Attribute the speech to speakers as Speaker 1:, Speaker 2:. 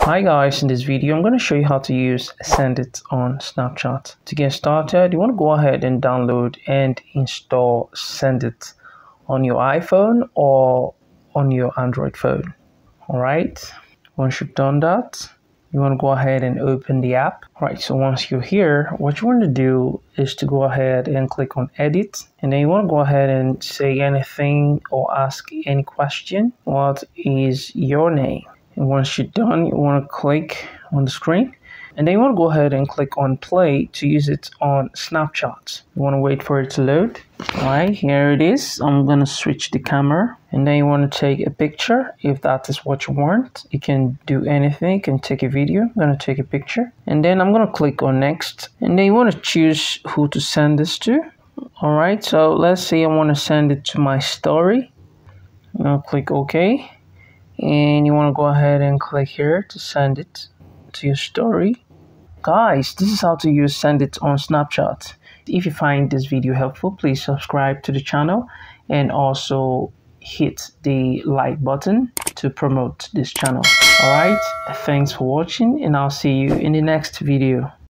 Speaker 1: Hi guys, in this video I'm going to show you how to use Sendit on Snapchat. To get started, you want to go ahead and download and install Sendit on your iPhone or on your Android phone. Alright, once you've done that, you want to go ahead and open the app. Alright, so once you're here, what you want to do is to go ahead and click on edit, and then you want to go ahead and say anything or ask any question. What is your name? And once you're done, you want to click on the screen, and then you want to go ahead and click on play to use it on Snapchat. You want to wait for it to load. Alright, here it is. I'm going to switch the camera, and then you want to take a picture if that is what you want. You can do anything. You can take a video. I'm going to take a picture, and then I'm going to click on next, and then you want to choose who to send this to. Alright, so let's say I want to send it to my story. I'm going to click OK. And you want to go ahead and click here to send it to your story. Guys, this is how to use Sendit on Snapchat. If you find this video helpful, please subscribe to the channel and also hit the like button to promote this channel. Alright, thanks for watching, and I'll see you in the next video.